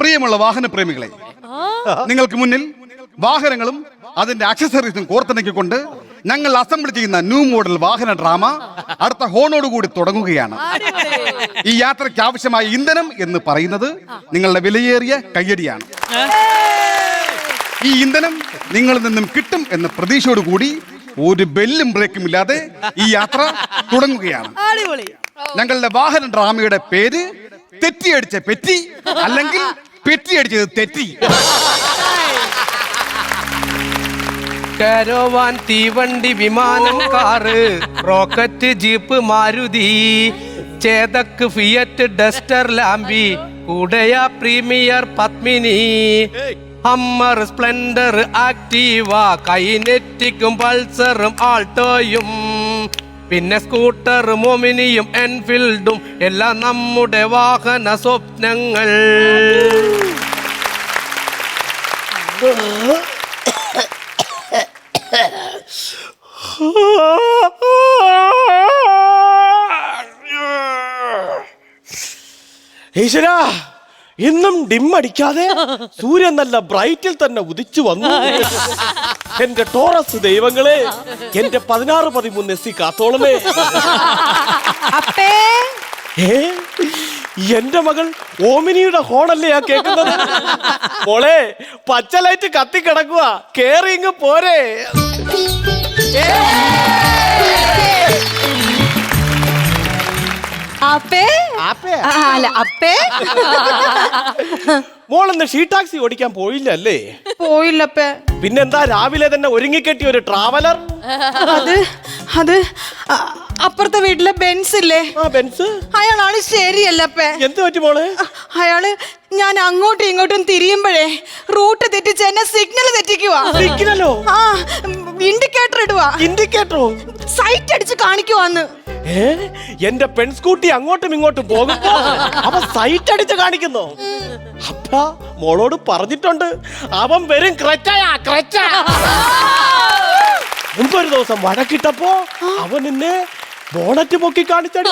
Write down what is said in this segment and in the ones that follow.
പ്രിയമുള്ള വാഹന പ്രേമികളെ, നിങ്ങൾക്ക് മുന്നിൽ വാഹനങ്ങളും അതിന്റെ ആക്സസറീസും കോർത്തിണക്കിക്കൊണ്ട് ഞങ്ങൾ അസംബിൾ ചെയ്യുന്ന ന്യൂ മോഡൽ വാഹന ഡ്രാമ അടുത്ത ഹോണോടുകൂടി തുടങ്ങുകയാണ്. ഈ യാത്രയ്ക്ക് ആവശ്യമായ ഇന്ധനം എന്ന് പറയുന്നത് നിങ്ങളുടെ വിലയേറിയ കയ്യടിയാണ്. ഈ ഇന്ധനം നിങ്ങളിൽ നിന്നും കിട്ടും എന്ന പ്രതീക്ഷയോടുകൂടി ഒരു ബെല്ലും ബ്രേക്കും ഇല്ലാതെ ഈ യാത്ര തുടങ്ങുകയാണ്. ഞങ്ങളുടെ വാഹന ഡ്രാമയുടെ പേര് തെറ്റിയടിച്ച പെറ്റി, അല്ലെങ്കിൽ പെറ്റിയടിച്ചത് തെറ്റി. കാരോവാൻ, തീവണ്ടി, വിമാനം, car, rocket, jeep, Maruti, Chetak, Fiat, Duster, ലാംബി, കൂടയ, Premier, Padmini, Hummer, Splendor, Activa, കൈനെറ്റിക്കും, പൾസറും, ആൾട്ടോയും, പിന്നെ സ്കൂട്ടറും, ഒമിനിയും, എൻഫീൽഡും എല്ലാം നമ്മുടെ വാഹന സ്വപ്നങ്ങൾ. ഈശ്വരാ, ഇന്നും ഡിമ്മടിക്കാതെ സൂര്യൻ നല്ല ബ്രൈറ്റിൽ തന്നെ ഉദിച്ചു വന്നു. എന്റെ ടോറസ് ദൈവങ്ങളെ, എന്റെ 16-13 SC കാത്തോളമേ. എന്റെ മകൾ ഓമിനിയുടെ ഹോണല്ലേ ആ കേൾക്കുന്നത്? മോളെ, പച്ച ലൈറ്റ് കത്തി കിടക്കുക, കേറി ഇങ്ങ് പോരെ. മോളെന്ന് ഷീ ടാക്സി ഓടിക്കാൻ പോയില്ല അല്ലേ? പോയില്ലപ്പേ. പിന്നെന്താ രാവിലെ തന്നെ ഒരുങ്ങിക്കെട്ടി ഒരു ട്രാവലർ? അത് അപ്പുറത്തെ വീട്ടിലെ ബെൻസ് ഇല്ലേ? ബെൻസ് അയാളാണ് ശരിയല്ലപ്പേ. എന്ത് പറ്റി മോളെ? അയാള് ഞാൻ അങ്ങോട്ടും ഇങ്ങോട്ടും തിരിയുമ്പോഴേ റൂട്ട് തെറ്റിച്ച് എന്നെ സിഗ്നൽ തെറ്റിക്കുവാ. സിഗ്നലോ? ആ, ഇൻഡിക്കേറ്റർ ഇടുവാ. ഇൻഡിക്കേറ്ററോ? സൈറ്റ് അടിച്ച് കാണിക്കുവാന്ന്. എന്റെ പെൺസ്കൂട്ടി അങ്ങോട്ടും ഇങ്ങോട്ടും പോകുമ്പോ അവൻ സൈറ്റ് അടിച്ച് കാണിക്കുന്നു. അപ്പ മോളോട് പറഞ്ഞിട്ടുണ്ട്, അവൻ വെറും ക്രച്ചയാ, ക്രച്ച. മുമ്പൊരു ദിവസം വഴക്കിട്ടപ്പോ അവൻ എന്നെ ബോണറ്റ് പൊക്കി കാണിച്ചടി.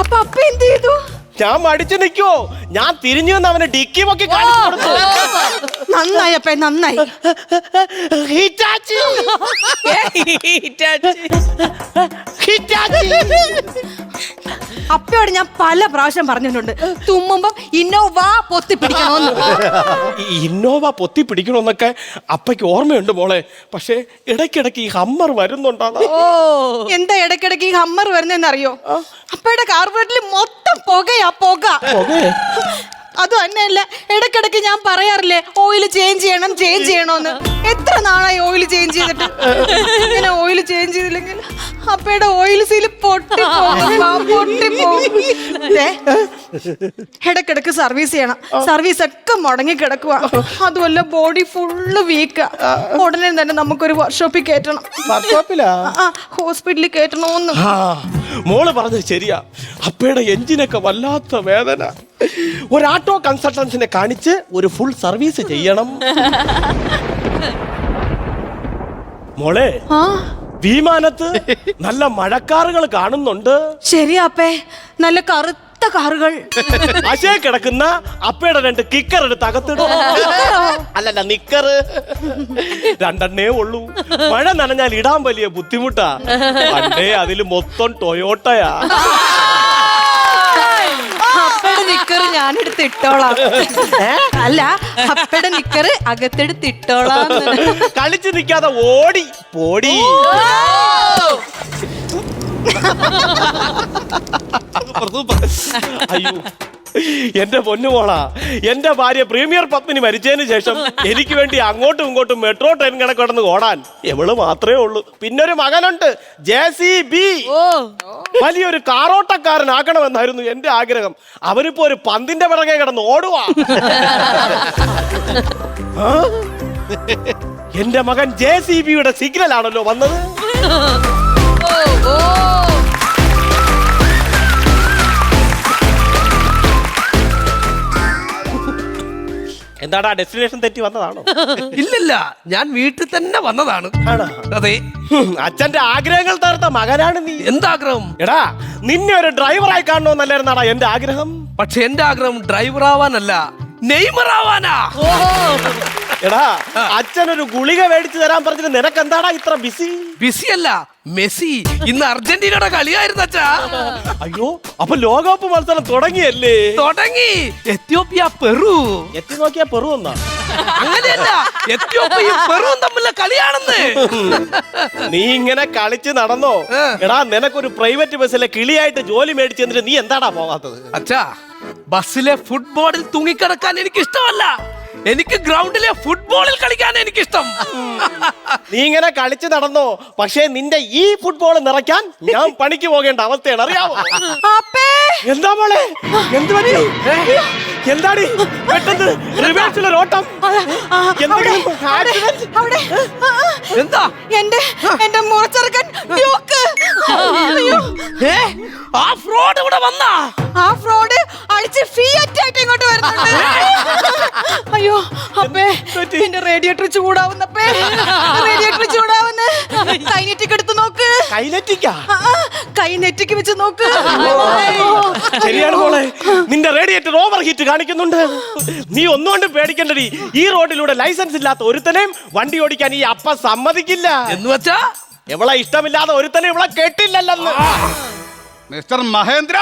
അപ്പൊ അപ്പ എന്ത് ചെയ്തു? ഞാൻ മടിച്ചു നിൽക്കുവോ? ഞാൻ തിരിഞ്ഞു വന്ന് അവനെ ഡിക്കി പൊക്കി കാണിച്ചു കൊടുത്തു. നന്നായി അപ്പേ, നന്നായി. അപ്പയോട് ഞാൻ പല പ്രാവശ്യം പറഞ്ഞിട്ടുണ്ട്, തുമ്മുമ്പോ ഇന്നോവ പൊത്തി പിടിക്കണോന്ന്. ഇന്നോവ പൊത്തി പിടിക്കണമെന്നൊക്കെ അപ്പയ്ക്ക് ഓർമ്മയുണ്ട് മോളെ. പക്ഷെ ഇടയ്ക്കിടയ്ക്ക് ഈ ഹമ്മർ വരുന്നുണ്ടോ? എന്താ ഇടയ്ക്കിടയ്ക്ക് ഈ ഹമ്മർ വരുന്നറിയോ? അപ്പയുടെ കാർബറേറ്ററിൽ മൊത്തം പുകയാ, പുക. അത് തന്നെയല്ല, ഇടയ്ക്കിടയ്ക്ക് ഞാൻ പറയാറില്ലേ ഓയിൽ ചേഞ്ച് ചെയ്യണോന്ന്. എത്ര നാളായി ഓയിൽ ചേഞ്ച് ചെയ്തിട്ട്? ഇങ്ങനെ ഓയിൽ ചേഞ്ച് ചെയ്തില്ലെങ്കിൽ അപ്പയുടെ ഓയിൽ സീല് പൊട്ടിപ്പോകും. ഇടയ്ക്കിടയ്ക്ക് സർവീസ് ചെയ്യണം. സർവീസ് ഒക്കെ മുടങ്ങി കിടക്കുക. അതുമല്ല ബോഡി ഫുള്ള് വീക്കാ. ഉടനെ തന്നെ നമുക്കൊരു വർക്ക്ഷോപ്പിൽ കയറ്റണം. ഹോസ്പിറ്റലിൽ കയറ്റണോന്ന്. മോള് പറഞ്ഞത് ശരിയാ. അപ്പയുടെ എഞ്ചിനൊക്കെ വല്ലാത്ത വേദന. ഒരു ആട്ടോ കൺസൾട്ടൻസിനെ കാണിച്ച് ഒരു ഫുൾ സർവീസ് ചെയ്യണം. മോളെ, വിമാനത്ത് നല്ല മഴക്കാറുകൾ കാണുന്നുണ്ട്. ശരിയാപ്പേ, നല്ല കറുത്ത കാറുകൾ. അശേ കിടക്കുന്ന അപ്പയുടെ 2 കിക്കർ എടുത്ത് അകത്തിടും. അല്ലല്ല, നിക്കറ് 2 ഉള്ളൂ. മഴ നനഞ്ഞാൽ ഇടാൻ വലിയ ബുദ്ധിമുട്ടാ. പണ്ടേ അതില് മൊത്തം ടൊയോട്ടയാ. അപ്പയുടെ നിക്കറ് ഞാനെടുത്ത് ഇട്ടോളാം. അല്ല, അപ്പയുടെ നിക്കറ് അകത്തെടുത്ത് ഇട്ടോളാം. കളിച്ചു നിൽക്കാതെ ഓടി പോടി. അയ്യോ, എന്റെ പൊന്നുമോളാ, എന്റെ ഭാര്യ പ്രീമിയർ പത്മിനി മരിച്ചതിന് ശേഷം എനിക്ക് വേണ്ടി അങ്ങോട്ടും ഇങ്ങോട്ടും മെട്രോ ട്രെയിൻ കണക്കിടന്ന് ഓടാൻ എവള് മാത്രമേ ഉള്ളൂ. പിന്നൊരു മകനുണ്ട്, JCB. വലിയൊരു കാറോട്ടക്കാരനാക്കണമെന്നായിരുന്നു എന്റെ ആഗ്രഹം. അവനിപ്പോ ഒരു പന്തിന്റെ പിറകെ കിടന്ന് ഓടുവാ. എന്റെ മകൻ JCBയുടെ സിഗ്നൽ ആണല്ലോ വന്നത്. എന്താടാ, ഡെസ്റ്റിനേഷൻ തെറ്റി വന്നതാണോ? ഇല്ലില്ല, ഞാൻ വീട്ടിൽ തന്നെ വന്നതാണ്. അതെ, അച്ഛന്റെ ആഗ്രഹങ്ങൾ തീർത്ത മകനാണ് നീ. എന്താഗ്രഹം? എടാ, നിന്നെ ഒരു ഡ്രൈവറായി കാണണമെന്നല്ലായിരുന്നാടാ എന്റെ ആഗ്രഹം. പക്ഷെ എന്റെ ആഗ്രഹം ഡ്രൈവർ ആവാനല്ല, നെയ്മർ ആവാനാ. എടാ അച്ഛനൊരു ഗുളിക മേടിച്ചു തരാൻ പറഞ്ഞിട്ട് നിനക്ക് എന്താടാ ഇത്ര ബിസി? ബിസിയല്ല, മെസ്സി ഇന്ന് അർജന്റീനയുടെ കളിയായിരുന്നു അച്ഛാ. അയ്യോ, അപ്പൊ ലോകകപ്പ് മത്സരം തുടങ്ങിയല്ലേ? തുടങ്ങി. Ethiopia Peru. എത്തി നോക്കിയാ പെറു എന്നാ? അങ്ങനെയല്ല, എത്യോപ്യയും പെറുവും തമ്മിലുള്ള കളിയാണെന്ന്. നീ ഇങ്ങനെ കളിച്ച് നടന്നോ? എടാ നിനക്കൊരു പ്രൈവറ്റ് ബസ്സിലെ കിളിയായിട്ട് ജോലി മേടിച്ചു തന്നിട്ട് നീ എന്താടാ പോകാത്തത്? അച്ഛാ, ബസ്സിലെ ഫുട്ബോളിൽ തൂങ്ങിക്കിടക്കാൻ എനിക്ക് ഇഷ്ടമല്ല. എനിക്ക് ഗ്രൗണ്ടിലെ ഫുട്ബോളിൽ കളിക്കാൻ എനിക്കിഷ്ടം. നീ ഇങ്ങനെ കളിച്ച് നടന്നോ? പക്ഷേ നിന്റെ ഈ ഫുട്ബോൾ നിറയ്ക്കാൻ ഞാൻ പണിക്ക് പോകേണ്ട അവസ്ഥയാണ്, അറിയാമോ? എന്താ മോളെ, എന്ത് പറ്റി? എന്താടി പെട്ടെന്ന് റിവേഴ്സിലൊരു ഓട്ടം? എന്താ? എന്റെ മുറച്ചെറുക്കൻ ഡ്യൂക്ക്. ആ ഫ്രോഡ് ഇവിടെ വന്നാ? ആ ഫ്രോഡ് അടിച്ച് ഫിയറ്റ് ആയിട്ട് ഇങ്ങോട്ട് വരുന്നുണ്ട്. അയ്യോ അപ്പേ, എന്റെ റേഡിയേറ്റർ ചൂടാവുന്നപ്പേ, റേഡിയേറ്റർ ചൂടാവുന്ന. കൈ നെറ്റിക്ക് എടുത്ത് നോക്ക്. കൈനെറ്റിക്കാ? കൈ നെറ്റിക്ക് വെച്ച് നോക്ക്. ശരിയാണ് മോളെ, നിന്റെ റേഡിയേറ്റർ ഓവർ ഹീറ്റ് കാണിക്കുന്നുണ്ട്. നീ ഒന്നുകൊണ്ട് പേടിക്കണ്ടടി. ഈ റോഡിലൂടെ ലൈസൻസ് ഇല്ലാത്ത ഒരുത്തനെയും വണ്ടി ഓടിക്കാൻ ഈ അപ്പ സമ്മതിക്കില്ല. എന്ന് വെച്ചാ ഇവളെ ഇഷ്ടമില്ലാതെ ഒരുത്തനെ ഇവളെ കേട്ടില്ലല്ലെന്ന്. മിസ്റ്റർ മഹേന്ദ്ര,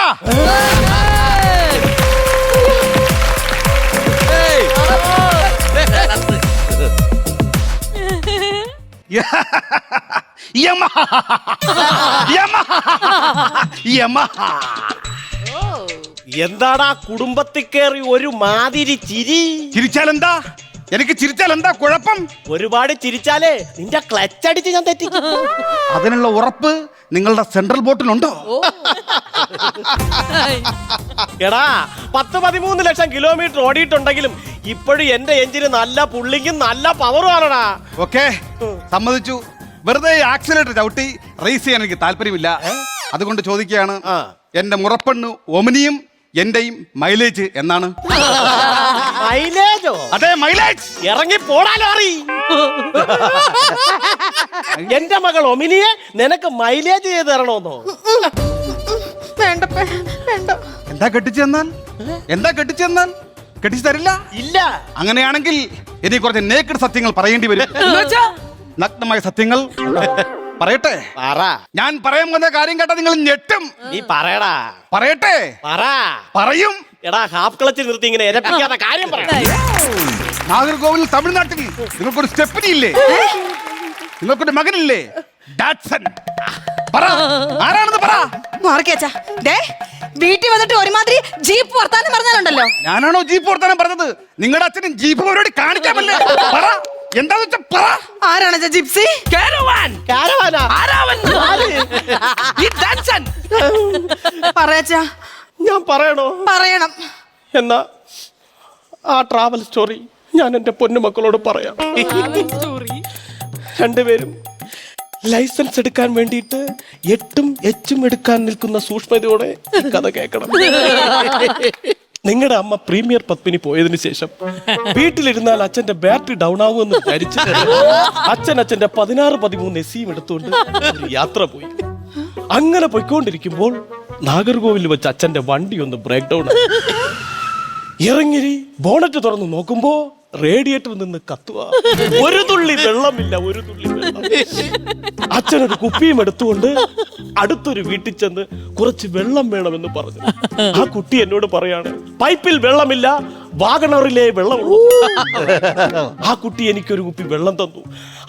എന്താടാ കുടുംബത്തിൽ കയറി ഒരു മാതിരി ചിരി? ചിരിച്ചാലെന്താ? എനിക്ക് ചിരിച്ചാലെന്താ കുഴപ്പം? ഒരുപാട് ചിരിച്ചാലേ നിന്റെ ക്ലച്ച് അടിച്ച് ഞാൻ തെറ്റിക്കും. അതിനുള്ള ഉറപ്പ് നിങ്ങളുടെ സെൻട്രൽ ബോട്ടിലുണ്ടോ? എടാ 10-13 ലക്ഷം കിലോമീറ്റർ ഓടിയിട്ടുണ്ടെങ്കിലും ഇപ്പോഴും എന്റെ എഞ്ചിന് നല്ല പുള്ളിക്കും നല്ല പവറും ആണടാ. ഓക്കെ, സമ്മതിച്ചു. വെറുതെ ആക്സിലേറ്റർ ചവിട്ടി റേസ് ചെയ്യാൻ എനിക്ക് താല്പര്യമില്ല. അതുകൊണ്ട് ചോദിക്കുകയാണ്, എന്റെ മുറപ്പെണ്ണ് ഒമിനിയും എന്റെയും മൈലേജ് എന്നാണ്? മൈലേജോ? അതെ, മൈലേജ്. ഇറങ്ങി പോടാലോ അറി. എന്റെ മകൾ ഒമിനിയെ നിനക്ക് മൈലേജ് ചെയ്ത് തരണോന്നോ? വേണ്ടപ്പേ, വേണ്ട. എന്താ കെട്ടിച്ചെന്നാൽ? എന്താ കെട്ടിച്ചെന്നാൽ? കെട്ടിച്ചു തരില്ല? ഇല്ല. അങ്ങനെയാണെങ്കിൽ എനിക്ക് കുറച്ച് നേക്കഡ് സത്യങ്ങൾ പറയേണ്ടി വരും. നഗ്നമായ സത്യങ്ങൾ പറയട്ടെ? പറ. ഞാൻ പറയാൻ വന്ന കാര്യം കേട്ടാ നിങ്ങൾ ഞെട്ടും. നീ പറയടാ. പറയട്ടെ? പറ. പറയും. എടാ ഹാഫ് ക്ലച്ചിൽ നിർത്തി ഇങ്ങനെ എരപ്പിക്കാത്ത കാര്യം പറ. നാഗർകോവിൽ തമിഴ്നാട്ടിൽ നിങ്ങൾക്കൊരു സ്റ്റെപ്പിനി ഇല്ലേ? നിങ്ങൾക്കൊരു മകനില്ലേ? ഡാറ്റ്സൺ. പറ, ആരാണെന്ന് പറ. മാർക്കേച്ചാ, ദേ വീട്ടിൽ വന്നിട്ട് ഒരുമാതിരി ജീപ്പ് വർത്താനം പറഞ്ഞാലുണ്ടല്ലോ. ഞാനാണോ ജീപ്പ് വർത്താനം പറഞ്ഞത്? നിങ്ങളുടെ അച്ഛനും ജീപ്പ് പരിപാടി കാണിക്കാമല്ലേ? പറ, എന്താന്ന് വെച്ചാ പറ. ആരാണ് ജിപ്സി? കാരവാൻ. കാരവാനാ? ആരാവൻ? ഈ ഡാൻസൻ. പറയാച്ചാ. ഞാൻ പറയണോ? പറയണം. എന്നാ ആ ട്രാവൽ സ്റ്റോറി ഞാൻ എന്റെ പൊന്നുമക്കളോട് പറയാം. രണ്ടുപേരും ലൈസൻസ് എടുക്കാൻ വേണ്ടിയിട്ട് 8ഉം Hഉം എടുക്കാൻ നിൽക്കുന്ന സൂക്ഷ്മതയോടെ ഈ കഥ കേൾക്കണം. നിങ്ങളുടെ അമ്മ പ്രീമിയർ പത്മിനി പോയതിനു ശേഷം വീട്ടിലിരുന്നാൽ അച്ഛന്റെ ബാറ്ററി ഡൗൺ ആകുമെന്ന് വിചാരിച്ച് അച്ഛന്റെ 16-13 SCയും എടുത്തുകൊണ്ട് ഒരു യാത്ര പോയി. അങ്ങനെ പോയിക്കൊണ്ടിരിക്കുമ്പോൾ നാഗർകോവിൽ വെച്ച് അച്ഛന്റെ വണ്ടി ഒന്ന് ബ്രേക്ക് ഡൗൺ ആയി. ഇറങ്ങി ബോണറ്റ് തുറന്ന് നോക്കുമ്പോ റേഡിയേറ്ററിൽ നിന്ന് കത്തുക. ഒരു തുള്ളി വെള്ളമില്ല, ഒരു തുള്ളി വെള്ളം. അച്ഛനൊരു കുപ്പിയും എടുത്തുകൊണ്ട് അടുത്തൊരു വീട്ടിൽ ചെന്ന് കുറച്ച് വെള്ളം വേണമെന്ന് പറഞ്ഞു. ആ കുട്ടി എന്നോട് പറയാണ്, പൈപ്പിൽ വെള്ളമില്ല, വാഗണറിലെ വെള്ളമുള്ളൂ. ആ കുട്ടി എനിക്കൊരു കുപ്പി വെള്ളം തന്നു.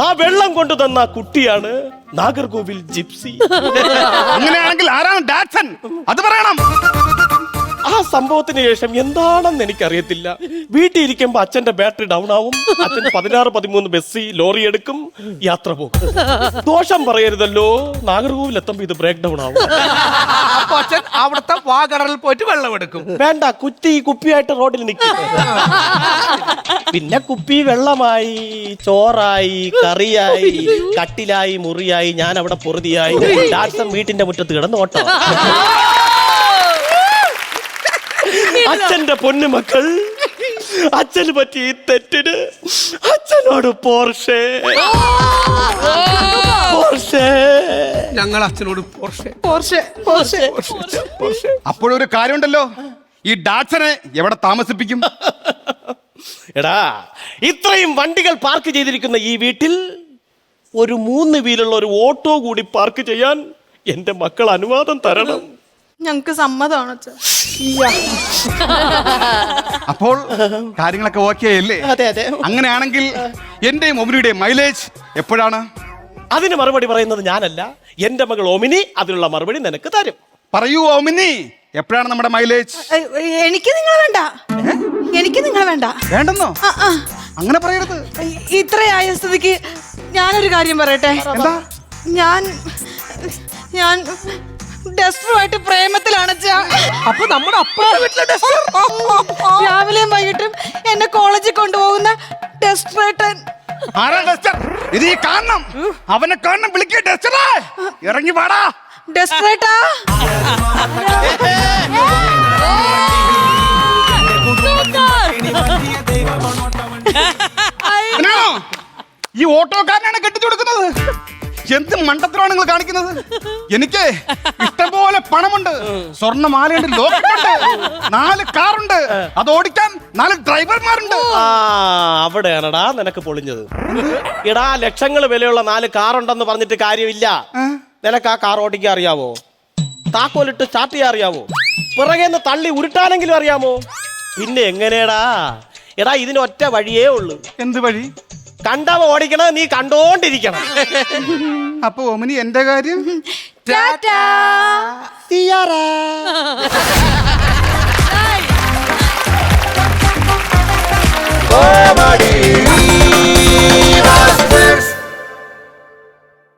ആ വെള്ളം കൊണ്ടു തന്ന കുട്ടിയാണ് നാഗർകോവിൽ ജിപ്സി. അങ്ങനെയാണെങ്കിൽ ആരാണ് ഡാറ്റ്സൺ? അത് പറയണം. ആ സംഭവത്തിന് ശേഷം എന്താണെന്ന് എനിക്കറിയത്തില്ല. വീട്ടിൽ ഇരിക്കുമ്പോ അച്ഛന്റെ ബാറ്ററി ഡൗൺ ആവും. അച്ഛൻ 16-13 ബസ് ലോറി എടുക്കും, യാത്ര പോകും. ദോഷം പറയരുതല്ലോ, നാഗർകോവിൽ എത്തുമ്പോ ഇത് ബ്രേക്ക് ഡൗൺ ആവും. അപ്പൊ അച്ഛൻ അവിടുത്തെ വാഗണറിൽ പോയിട്ട് വെള്ളം എടുക്കും. വേണ്ട, കുപ്പിയായിട്ട് റോഡിൽ നിൽക്കും. പിന്നെ കുപ്പി വെള്ളമായി, ചോറായി, കറിയായി, കട്ടിലായി, മുറിയായി, ഞാൻ അവിടെ പൊറുതിയായി. ഡാൻസം വീട്ടിന്റെ മുറ്റത്ത് കിടന്ന് ഓട്ടം. അച്ഛന്റെ പൊന്നുമക്കൾ, അച്ഛന് പറ്റി ഈ തെറ്റിന് അച്ഛനോട് പോർഷേ ഞങ്ങൾ അച്ഛനോട് അപ്പോഴൊരു കാര്യമുണ്ടല്ലോ, ഈ ഡാറ്റ്സനെ എവിടെ താമസിപ്പിക്കും? എടാ ഇത്രയും വണ്ടികൾ പാർക്ക് ചെയ്തിരിക്കുന്ന ഈ വീട്ടിൽ ഒരു 3 വീലുള്ള ഒരു ഓട്ടോ കൂടി പാർക്ക് ചെയ്യാൻ എന്റെ മക്കൾ അനുവാദം തരണം. ഞങ്ങക്ക് സമ്മതമാണ് അച്ഛാ. അപ്പോൾ കാര്യങ്ങളൊക്കെ ഓക്കെ അല്ലേ? അതെ അതെ. അങ്ങനെയാണെങ്കിൽ എന്റെയും ഒമിനിയുടെയും മൈലേജ് എപ്പോഴാണ്? അതിന് മറുപടി പറയുന്നത് ഞാനല്ല, എന്റെ മകൾ ഒമിനി അതിനുള്ള മറുപടി നിനക്ക് തരും. പറയൂ ഒമിനി, എപ്പോഴാണ് നമ്മുടെ മൈലേജ്? എനിക്ക് നിങ്ങളെ വേണ്ട, എനിക്ക് നിങ്ങളെ വേണ്ട. വേണ്ടെന്നോ? ആ, ആ. അങ്ങനെ പറയരുത്. ഇത്രയായ സ്ഥിതിക്ക് ഞാനൊരു കാര്യം പറയട്ടെ. എന്താ? ഞാൻ ഡസ്റ്ററുമായിട്ട് പ്രേമത്തിലാണ് അച്ഛാ. അപ്പൊ നമ്മുടെ അപ്പുറത്തെ വീട്ടിലെ ഡസ്റ്റർ. രാവിലെയും വൈകിട്ടും എന്നെ കോളേജിൽ കൊണ്ടുപോകുന്ന ഡസ്റ്ററേട്ടൻ. ആരാ ഡസ്റ്റർ? ഇത് ഈ കാണണം, അവനെ കാണണം. വിളിക്കേ ഡസ്റ്ററേ, ഇറങ്ങി വാടാ. ഡസ്റ്ററേട്ടാ, ഇതിനാണോ ഈ ഓട്ടോക്കാരനാണ് കെട്ടിച്ചു കൊടുക്കുന്നത്? എന്ത് മണ്ടത്തരമാണ് നിങ്ങൾ കാണിക്കുന്നത്? എനിക്ക് ഇഷ്ടംപോലെ പണമുണ്ട്, സ്വർണ്ണമാലയുണ്ട്, ലോക്കറ്റുണ്ട്, 4 കാറുണ്ട്, അത് ഓടിക്കാൻ 4 ഡ്രൈവർമാരുണ്ട്. ആ അവിടെയാണടാ നിനക്ക് പൊളിഞ്ഞത്. എടാ ലക്ഷങ്ങൾ വിലയുള്ള 4 കാറുണ്ടെന്ന് പറഞ്ഞിട്ട് കാര്യമില്ല. നിനക്ക് ആ കാർ ഓടിക്കാൻ അറിയാവോ? താക്കോലിട്ട് സ്റ്റാർട്ട് ചെയ്യാൻ അറിയാവോ? പുറകേന്ന് തള്ളി ഉരുട്ടാനെങ്കിലും അറിയാമോ? പിന്നെ എങ്ങനെയാടാ? എടാ ഇതിന് ഒറ്റ വഴിയേ ഉള്ളൂ. എന്ത് വഴി? കണ്ടവ ഓടിക്കണ നീ കണ്ടോണ്ടിരിക്കണം. അപ്പൊ ഒമിനി എന്റെ കാര്യം? ടാറ്റാ. സിയാറാ. Comedy